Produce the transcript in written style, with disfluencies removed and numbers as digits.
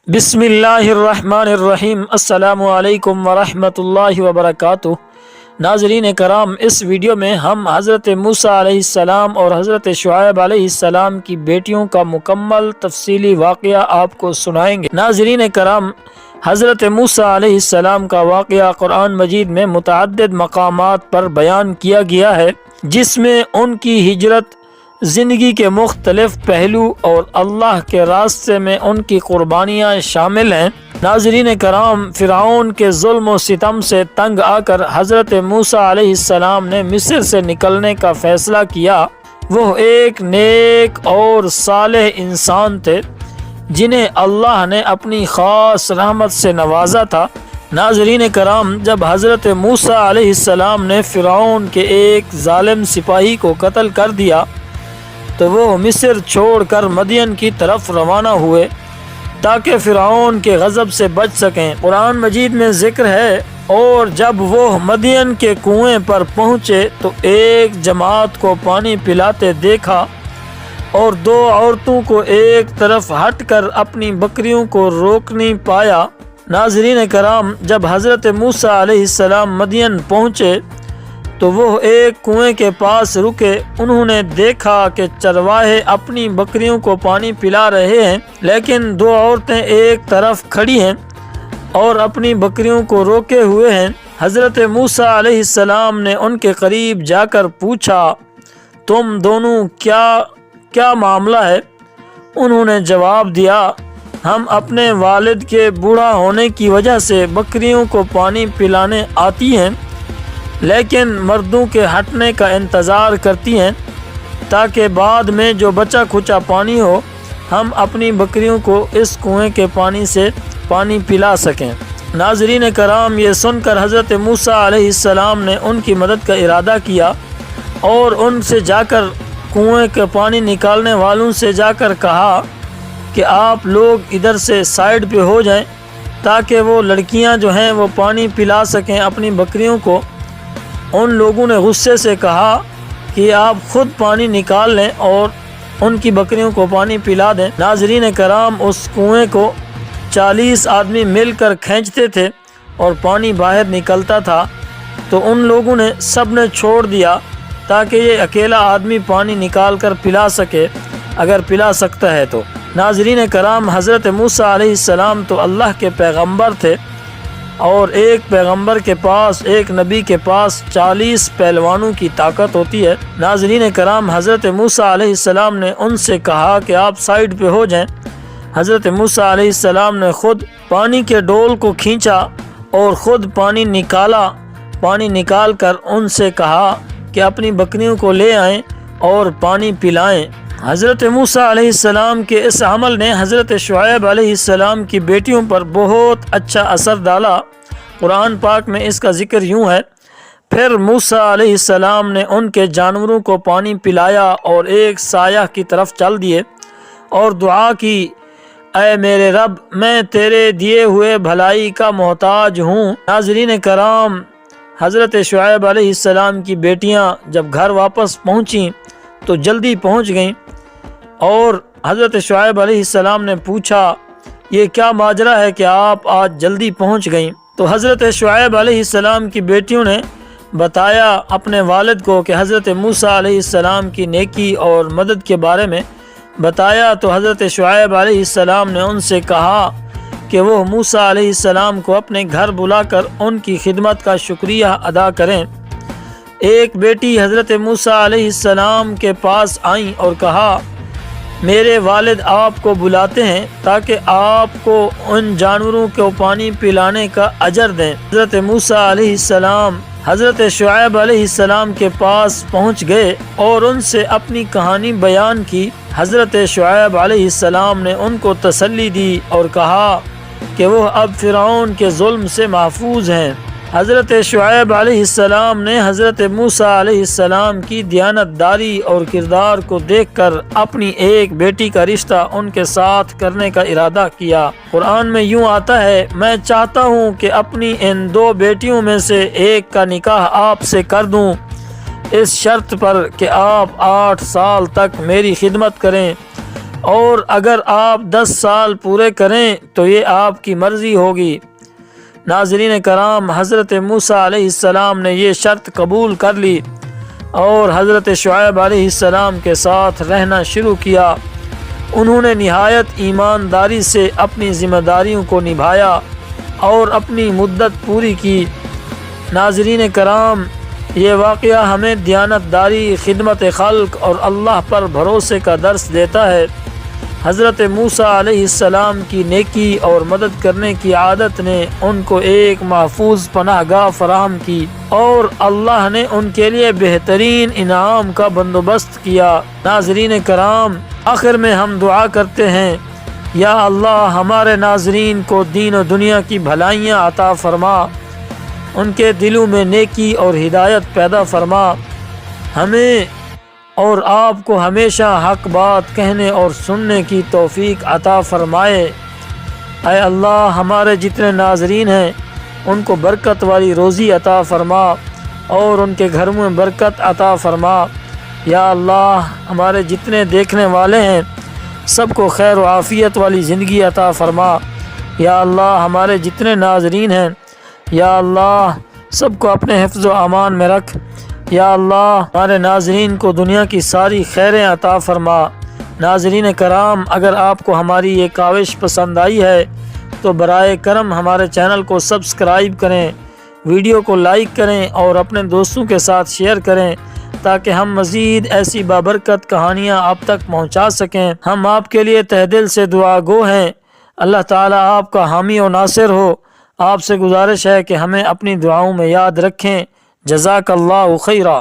بسم اللہ الرحمن الرحیم۔ السلام علیکم ورحمۃ اللہ وبرکاتہ۔ ناظرین کرام، اس ویڈیو میں ہم حضرت موسیٰ علیہ السلام اور حضرت شعیب علیہ السلام کی بیٹیوں کا مکمل تفصیلی واقعہ آپ کو سنائیں گے۔ ناظرین کرام، حضرت موسیٰ علیہ السلام کا واقعہ قرآن مجید میں متعدد مقامات پر بیان کیا گیا ہے، جس میں ان کی ہجرت، زندگی کے مختلف پہلو اور اللہ کے راستے میں ان کی قربانیاں شامل ہیں۔ ناظرین کرام، فرعون کے ظلم و ستم سے تنگ آ کر حضرت موسیٰ علیہ السلام نے مصر سے نکلنے کا فیصلہ کیا۔ وہ ایک نیک اور صالح انسان تھے جنہیں اللہ نے اپنی خاص رحمت سے نوازا تھا۔ ناظرین کرام، جب حضرت موسیٰ علیہ السلام نے فرعون کے ایک ظالم سپاہی کو قتل کر دیا تو وہ مصر چھوڑ کر مدین کی طرف روانہ ہوئے تاکہ فرعون کے غضب سے بچ سکیں۔ قرآن مجید میں ذکر ہے، اور جب وہ مدین کے کنویں پر پہنچے تو ایک جماعت کو پانی پلاتے دیکھا اور دو عورتوں کو ایک طرف ہٹ کر اپنی بکریوں کو روک نہیں پایا۔ ناظرین کرام، جب حضرت موسیٰ علیہ السلام مدین پہنچے تو وہ ایک کنویں کے پاس رکے۔ انہوں نے دیکھا کہ چرواہے اپنی بکریوں کو پانی پلا رہے ہیں، لیکن دو عورتیں ایک طرف کھڑی ہیں اور اپنی بکریوں کو روکے ہوئے ہیں۔ حضرت موسیٰ علیہ السلام نے ان کے قریب جا کر پوچھا، تم دونوں کیا معاملہ ہے؟ انہوں نے جواب دیا، ہم اپنے والد کے بوڑھا ہونے کی وجہ سے بکریوں کو پانی پلانے آتی ہیں، لیکن مردوں کے ہٹنے کا انتظار کرتی ہیں تاکہ بعد میں جو بچا کھچا پانی ہو ہم اپنی بکریوں کو اس کنویں کے پانی سے پانی پلا سکیں۔ ناظرین کرام، یہ سن کر حضرت موسیٰ علیہ السلام نے ان کی مدد کا ارادہ کیا اور ان سے جا کر کنویں کے پانی نکالنے والوں سے جا کر کہا کہ آپ لوگ ادھر سے سائیڈ پہ ہو جائیں تاکہ وہ لڑکیاں جو ہیں وہ پانی پلا سکیں اپنی بکریوں کو۔ ان لوگوں نے غصے سے کہا کہ آپ خود پانی نکال لیں اور ان کی بکریوں کو پانی پلا دیں۔ ناظرین کرام، اس کنویں کو 40 آدمی مل کر کھینچتے تھے اور پانی باہر نکلتا تھا، تو ان لوگوں نے سب نے چھوڑ دیا تاکہ یہ اکیلا آدمی پانی نکال کر پلا سکے، اگر پلا سکتا ہے تو۔ ناظرین کرام، حضرت موسیٰ علیہ السلام تو اللہ کے پیغمبر تھے، اور ایک پیغمبر کے پاس، ایک نبی کے پاس 40 پہلوانوں کی طاقت ہوتی ہے۔ ناظرین کرام، حضرت موسیٰ علیہ السلام نے ان سے کہا کہ آپ سائیڈ پہ ہو جائیں۔ حضرت موسیٰ علیہ السلام نے خود پانی کے ڈول کو کھینچا اور خود پانی نکالا۔ پانی نکال کر ان سے کہا کہ اپنی بکریوں کو لے آئیں اور پانی پلائیں۔ حضرت موسیٰ علیہ السلام کے اس عمل نے حضرت شعیب علیہ السلام کی بیٹیوں پر بہت اچھا اثر ڈالا۔ قرآن پاک میں اس کا ذکر یوں ہے، پھر موسیٰ علیہ السلام نے ان کے جانوروں کو پانی پلایا اور ایک سایہ کی طرف چل دیے اور دعا کی، اے میرے رب، میں تیرے دیے ہوئے بھلائی کا محتاج ہوں۔ ناظرین کرام، حضرت شعیب علیہ السلام کی بیٹیاں جب گھر واپس پہنچیں تو جلدی پہنچ گئیں، اور حضرت شعیب علیہ السلام نے پوچھا، یہ کیا ماجرا ہے کہ آپ آج جلدی پہنچ گئیں؟ تو حضرت شعیب علیہ السلام کی بیٹیوں نے بتایا اپنے والد کو کہ حضرت موسیٰ علیہ السلام کی نیکی اور مدد کے بارے میں بتایا، تو حضرت شعیب علیہ السلام نے ان سے کہا کہ وہ موسیٰ علیہ السلام کو اپنے گھر بلا کر ان کی خدمت کا شکریہ ادا کریں۔ ایک بیٹی حضرت موسیٰ علیہ السلام کے پاس آئیں اور کہا، میرے والد آپ کو بلاتے ہیں تاکہ آپ کو ان جانوروں کو پانی پلانے کا اجر دیں۔ حضرت موسیٰ علیہ السلام حضرت شعیب علیہ السلام کے پاس پہنچ گئے اور ان سے اپنی کہانی بیان کی۔ حضرت شعیب علیہ السلام نے ان کو تسلی دی اور کہا کہ وہ اب فرعون کے ظلم سے محفوظ ہیں۔ حضرت شعیب علیہ السلام نے حضرت موسیٰ علیہ السلام کی دیانتداری اور کردار کو دیکھ کر اپنی ایک بیٹی کا رشتہ ان کے ساتھ کرنے کا ارادہ کیا۔ قرآن میں یوں آتا ہے، میں چاہتا ہوں کہ اپنی ان دو بیٹیوں میں سے ایک کا نکاح آپ سے کر دوں، اس شرط پر کہ آپ 8 سال تک میری خدمت کریں اور اگر آپ 10 سال پورے کریں تو یہ آپ کی مرضی ہوگی۔ ناظرین کرام، حضرت موسیٰ علیہ السلام نے یہ شرط قبول کر لی اور حضرت شعیب علیہ السلام کے ساتھ رہنا شروع کیا۔ انہوں نے نہایت ایمانداری سے اپنی ذمہ داریوں کو نبھایا اور اپنی مدت پوری کی۔ ناظرین کرام، یہ واقعہ ہمیں دیانتداری، خدمت خلق اور اللہ پر بھروسے کا درس دیتا ہے۔ حضرت موسیٰ علیہ السلام کی نیکی اور مدد کرنے کی عادت نے ان کو ایک محفوظ پناہ گاہ فراہم کی اور اللہ نے ان کے لیے بہترین انعام کا بندوبست کیا۔ ناظرین کرام، آخر میں ہم دعا کرتے ہیں، یا اللہ ہمارے ناظرین کو دین و دنیا کی بھلائیاں عطا فرما، ان کے دلوں میں نیکی اور ہدایت پیدا فرما، ہمیں اور آپ کو ہمیشہ حق بات کہنے اور سننے کی توفیق عطا فرمائے۔ اے اللہ، ہمارے جتنے ناظرین ہیں ان کو برکت والی روزی عطا فرما اور ان کے گھروں میں برکت عطا فرما۔ یا اللہ، ہمارے جتنے دیکھنے والے ہیں سب کو خیر و عافیت والی زندگی عطا فرما۔ یا اللہ، ہمارے جتنے ناظرین ہیں یا اللہ سب کو اپنے حفظ و امان میں رکھ۔ یا اللہ، ہمارے ناظرین کو دنیا کی ساری خیریں عطا فرما۔ ناظرین کرام، اگر آپ کو ہماری یہ کاوش پسند آئی ہے تو برائے کرم ہمارے چینل کو سبسکرائب کریں، ویڈیو کو لائک کریں اور اپنے دوستوں کے ساتھ شیئر کریں تاکہ ہم مزید ایسی بابرکت کہانیاں آپ تک پہنچا سکیں۔ ہم آپ کے لیے تہ دل سے دعا گو ہیں۔ اللہ تعالیٰ آپ کا حامی و ناصر ہو۔ آپ سے گزارش ہے کہ ہمیں اپنی دعاؤں میں یاد رکھیں۔ جزاک اللہ خیرہ۔